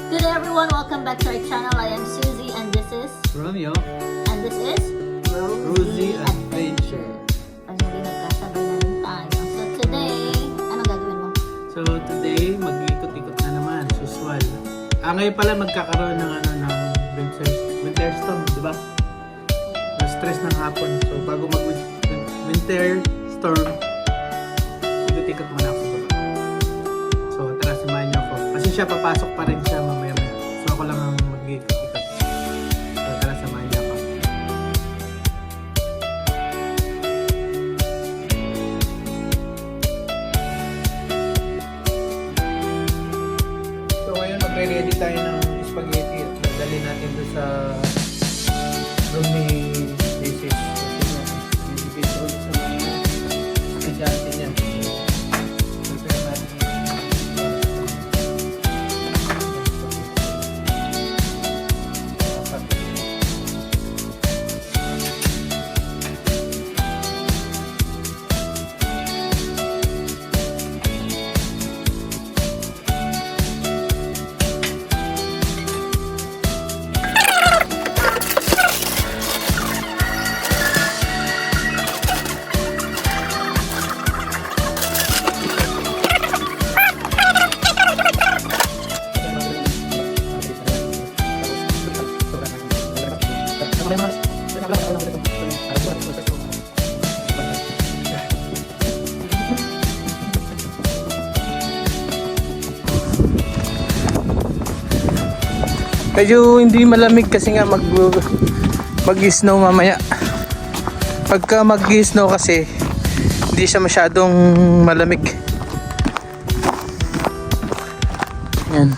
Good day everyone, welcome back to our channel. I am Susie and this is Romeo, and this is Rosie Adventure. Pag hindi nagkasabay na rin tayo. So today, anong gagawin mo? So today, mag-ikot-ikot na naman, usual. Ngayon pala magkakaroon ng winter storm, di ba? Na-stress ng hapon. So bago mag-winter storm, ikot-ikot muna ako sa baba. So tara, samahan niyo ako. Kasi siya papasok pa rin siya mamaya. So ako lang ang mag-ikot-ikot. So tara, samahan niyo ako. So ngayon magre-ready tayo ng spaghetti at dadalhin natin doon sa room ni Mrs. Ibigay ulit sa mga estudyante niya. Prepare natin. Medyo hindi malamig kasi nga mag-snow mamaya. Pagka mag-snow kasi hindi siya masyadong malamig. Yan.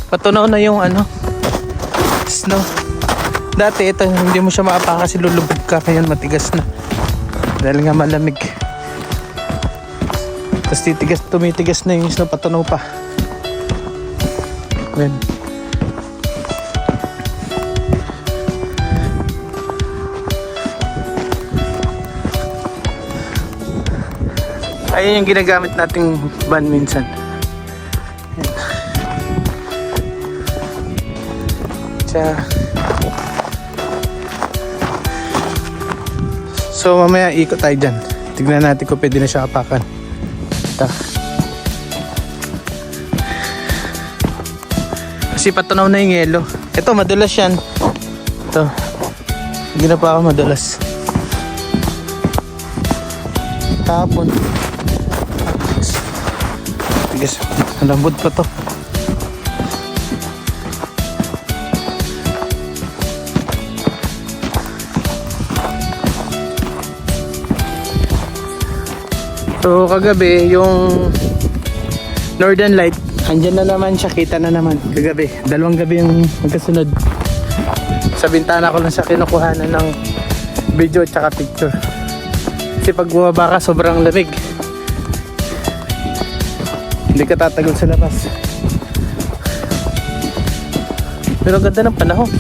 Patunaw na yung snow. Dati ito hindi mo siya maapa kasi lulubog ka, kaya matigas na. Dahil nga malamig. Tapos tumitigas na yung snow, patunaw pa. Ayan. Ayun yung ginagamit nating van minsan. Ayan. So mamaya ikot tayo dyan. Tignan natin kung pwede na siya kapakan. Ito. Kasi patunaw na yung yelo. Ito madulas yan. Ito. Hindi na pa ako madulas. Tapon. Tigas. Malambot pa to. So kagabi yung Northern Light, andyan na naman siya, kita na naman. Kagabi, dalawang gabi yung magkasunod. Sa bintana ko lang siya kinukuhanan ng video at saka picture. Kasi pag bumaba ka, sobrang lamig. Hindi ka tatagal sa labas. Pero ganda ng panahon.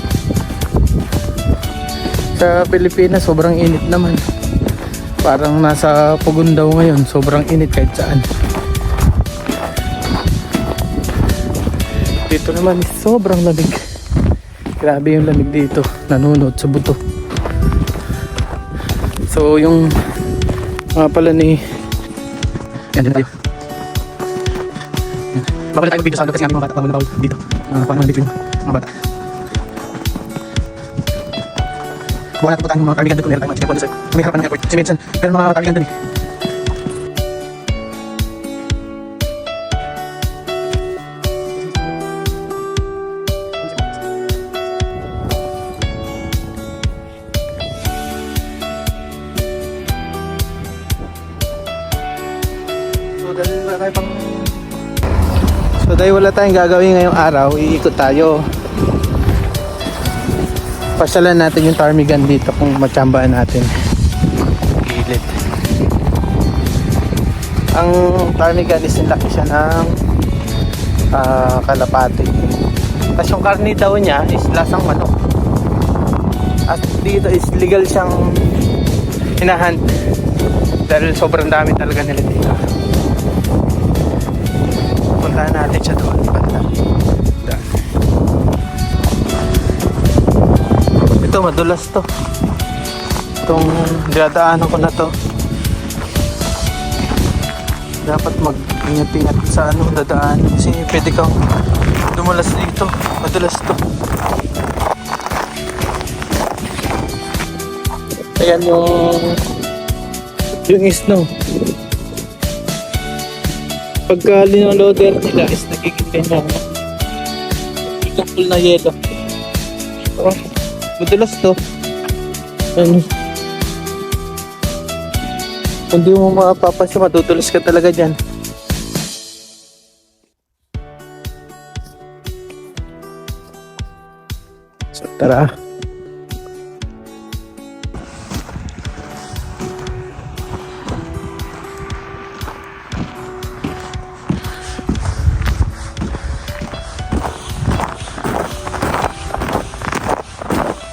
Sa Pilipinas, sobrang init naman. Parang nasa Pugundaw ngayon, sobrang init kahit saan. Dito naman sobrang lamig. Grabe yung lamig dito, nanunod sa buto. So yung mga pala ni yan din tayo. Babalik tayo video sa ano kasi mga bata pa bawal dito. Paano dito yung mga bata. Buwan natin po tayong mga karmigan doon kung meron tayong mga chinepones. May harapan ng airport. Si Medsan, meron mga karmigan doon eh. So dahil wala tayong gagawin ngayong araw, iikot tayo. Pasyalan natin yung ptarmigan dito kung matsambahan natin. Gilid. Ang ptarmigan is laki siya ng kalapati. Tapos yung karne daw niya is lasang manok. At dito is legal siyang hinahunt dahil sobrang dami talaga nila dito. Puntahan natin siya doon. Daan. Ito, madulas to. Itong dinadaanan ko na to. Dapat mag-ingat-ingat sa ano, dadaan. Kasi pwede kang dumulas dito. Madulas to. Ayan yung snow. Pagka linoloader nila is nagiging ganyan. Ikang full na yelo. Oh, madulas to. Ano? Kung di mo mapapasya, matutulas ka talaga dyan. So, tara.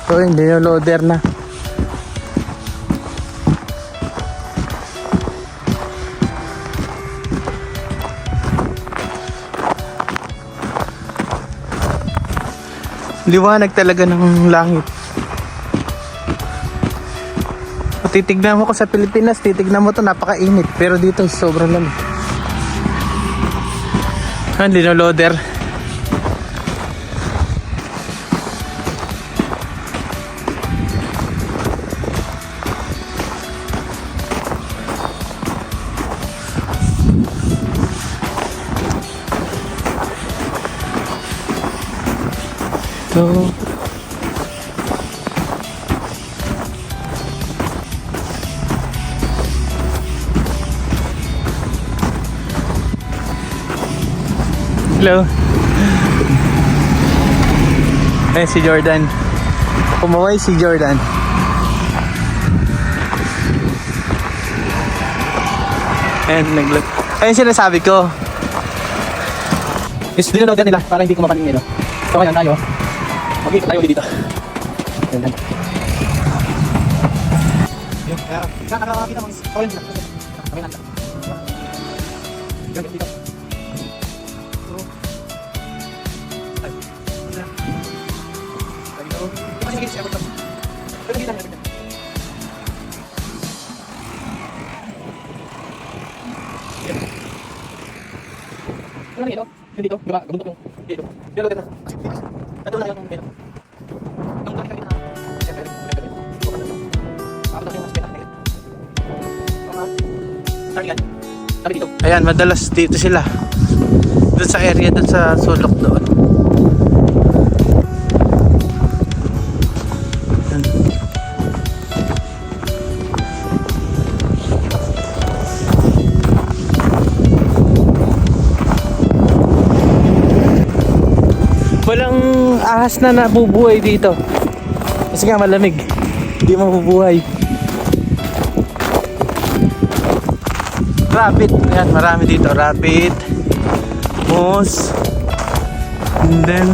So, hindi yung loader na. Liwanag talaga ng langit. Kung titignan mo ko sa Pilipinas, titignan mo to napakainit. Pero dito sobrang lamig. Hindi no loader. So, hello. Ayan si Jordan. Kumaway si Jordan. Ayan, nag-look. Ayan sinasabi ko. Is dinunod nila para hindi ko mapanin nila. So ngayon tayo. Mag-ikot tayo ulit dito. Ayan. Yung, saan nakakakita mo is orange na. Kami nanta. Yung, dito. Ano dito? Dito, gumundok yung dito. Dito na. Ito na yung dito. Yung dito kita na. Ayan, madalas dito sila. Doon sa area, doon sa sulok doon. Walang ahas na nabubuhay dito. Kasi nga malamig. Hindi mabubuhay. Rabbit. Ayan, marami dito. Rabbit. Moose. And then,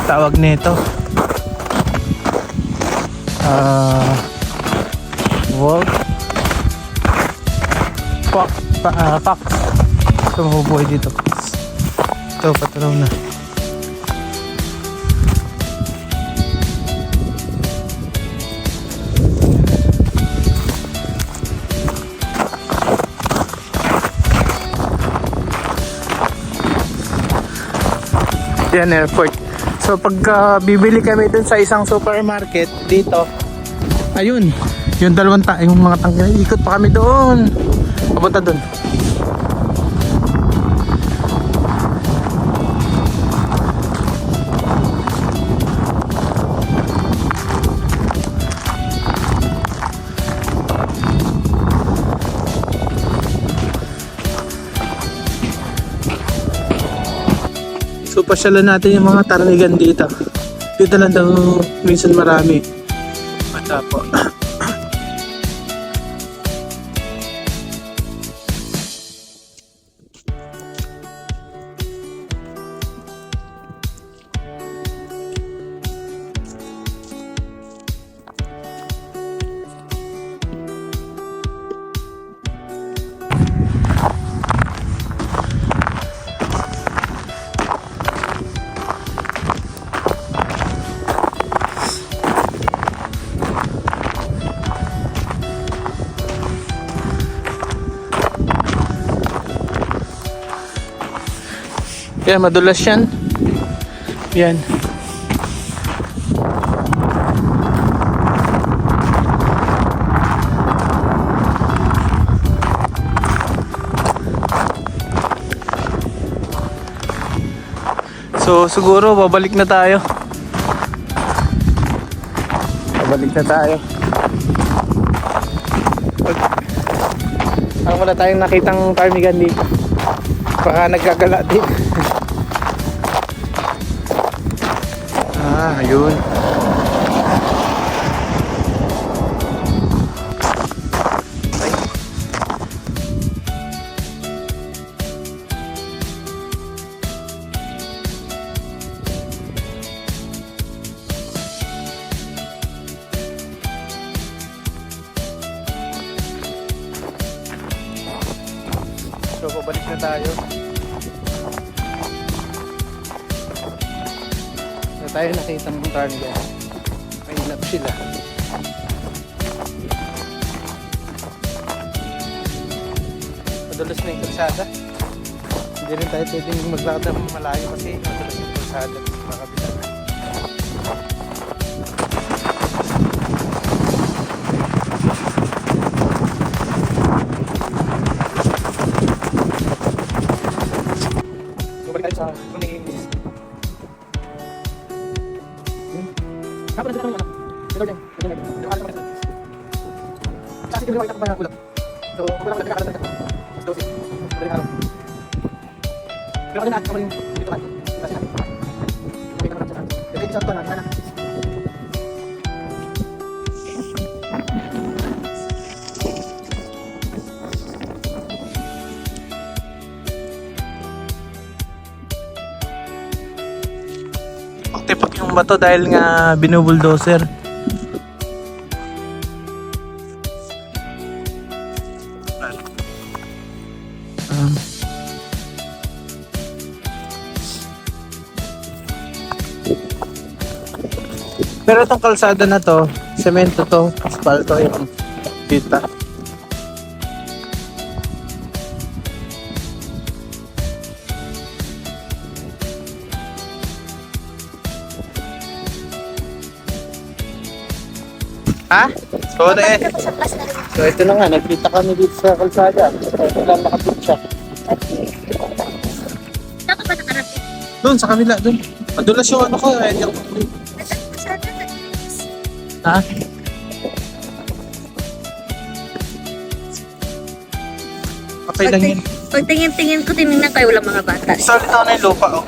tawag nito. Wolf. Fox. Fox. Ito mabubuhay dito. Ito, patulaw na. Yan, airport. So pagka bibili kami dun sa isang supermarket dito, ayun, yung yung mga tangke, ikot pa kami doon. Papunta doon. So pasyalan natin yung mga tarnigan dito. Dito lang daw minsan marami. Mata po. Kaya madulas yan. Yan. So siguro babalik na tayo. Babalik na tayo. Wala tayong nakitang ptarmigan dito. Baka nagkagala din. Ayun. So, pabalik na tayo. Na tayo nakita ng ptarmigan. May ilap sila. Madulas na yung kalsada. Hindi rin tayo pwedeng maglakad ng malayo kasi madulas yung kalsada. Makabila na. Balik tayo sa kuning kapag nagtatang anak ito din ito alam ko kasi hindi mo makita pa ulat so kung lang nagkakaroon ng mas dosis balik araw pero kasi natin yung dito kan kasi okay naman sa dito sa to na na tipak yung bato dahil nga binubuldozer. Pero itong kalsada na to, semento to, asfalto yung kita. Ha? So, so ito na nga, nagkita kami dito sa kalsada. Ito lang nakapit siya. Saan ka ba nakarating? Doon, sa kabila, doon. Madulas yung ano ko, eh. Ha? Okay lang yun. Pag tingin-tingin ko, tinignan kayo walang mga bata. Sorry na yung lupa, oh.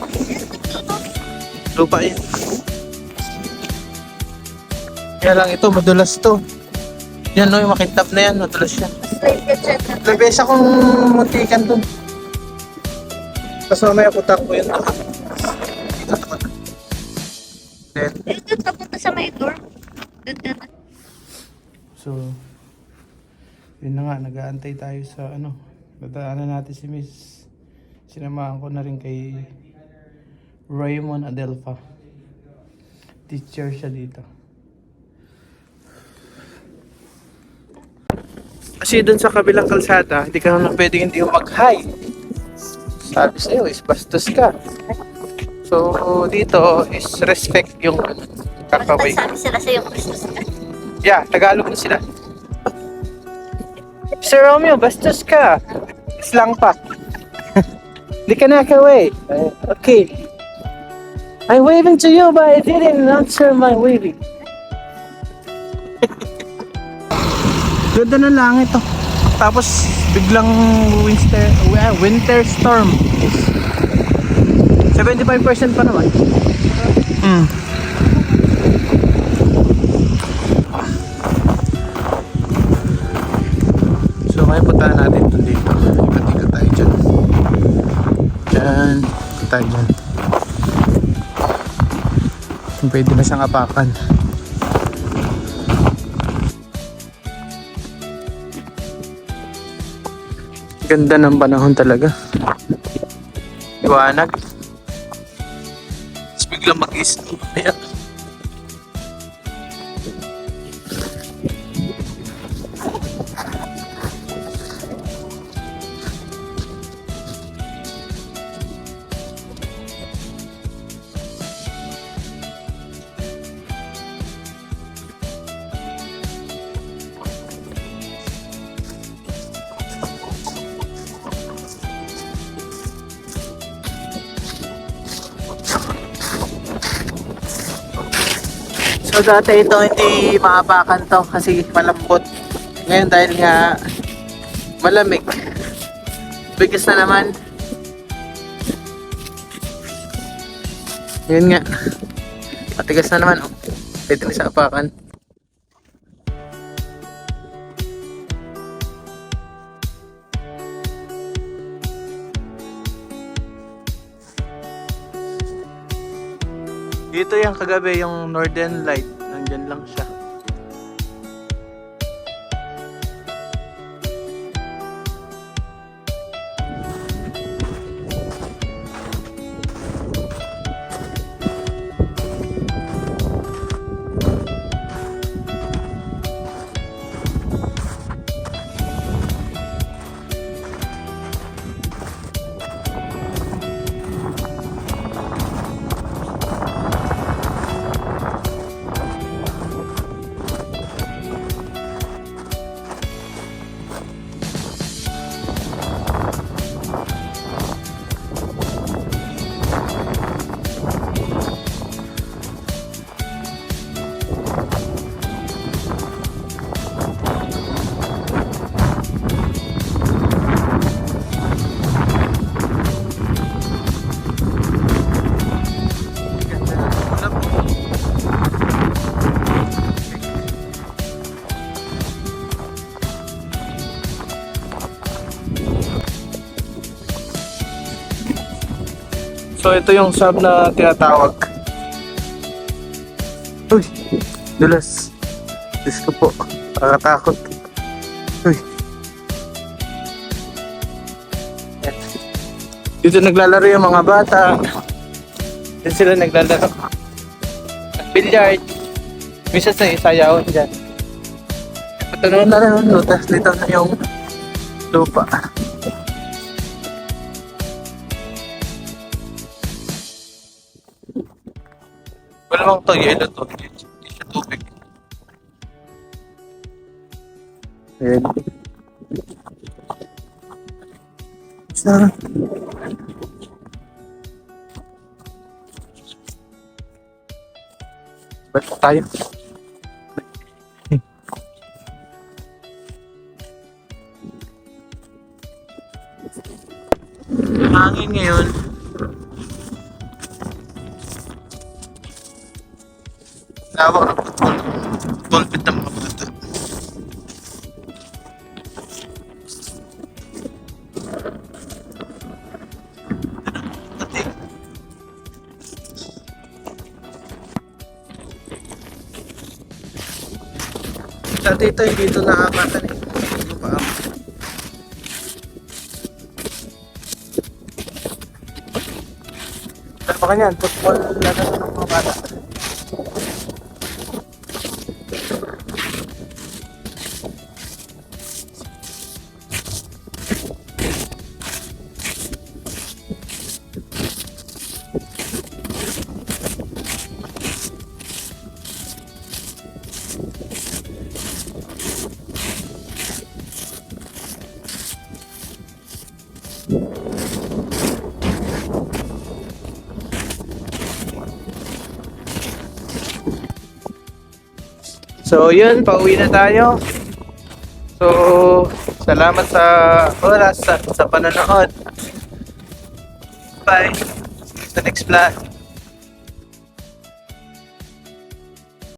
Lupa yun. Kaya lang ito, madulas to. Yan no, yung makintab na yan, madulas yan. Labesa kong muntikan to. Tapos mamaya ko takbo yun to. Then, doon ka punta sa may door. so, yun na nga, nag-aantay tayo sa ano. Dadaanan natin si Miss. Sinamahan ko na rin kay Raymond Adelfa. Teacher siya dito. Kasi dun sa kabilang kalsada, hindi ka naman pwedeng hindi mag-hi. Sabi sa'yo is bastos ka. So, dito is respect yung kakaway. Sabi sila sa'yo, Christos ka. Yeah, Tagalog na sila. Sir Romeo, bastos ka. Islang pa. Hindi ka nakaway. Okay. I'm waving to you but I didn't answer my waving. Ganda ng langit to. Tapos biglang winter storm. 75% pa naman. So ngayon puntahan natin ito dito. Ikat-ikat tayo dyan. Ikot tayo dyan. Pwede na siyang apakan. Ganda ng panahon talaga. Liwanag. Tapos biglang mag-isip. Ayan. So dati ito hindi maapakan to kasi malambot. Ngayon dahil nga malamig. Bigas na naman. Yun nga. Matigas na naman. Oh. Pwede na sa apakan. Dito yung kagabi yung Northern Light. Nandyan lang siya. So ito yung sub na tinatawag. Uy, dulas. Diyos ko po, nakakatakot. Uy. Dito naglalaro yung mga bata. Dito sila naglalaro. Billiard. Minsan sa isayaw dyan. Patanoon na rin, no? Tapos dito na yung lupa. Wala bang to, yelo to. Hindi siya tubig. Ayan. Sarap. Balik tayo. Hangin ngayon. Lawak ng football pit ng mga bata. Dati ito hindi ito nakakatan eh. Hindi pa ako. Pero baka yan, football lang ng mga bata. So yun, pauwi na tayo. So salamat sa oras, sa panonood. Bye. See you sa next vlog.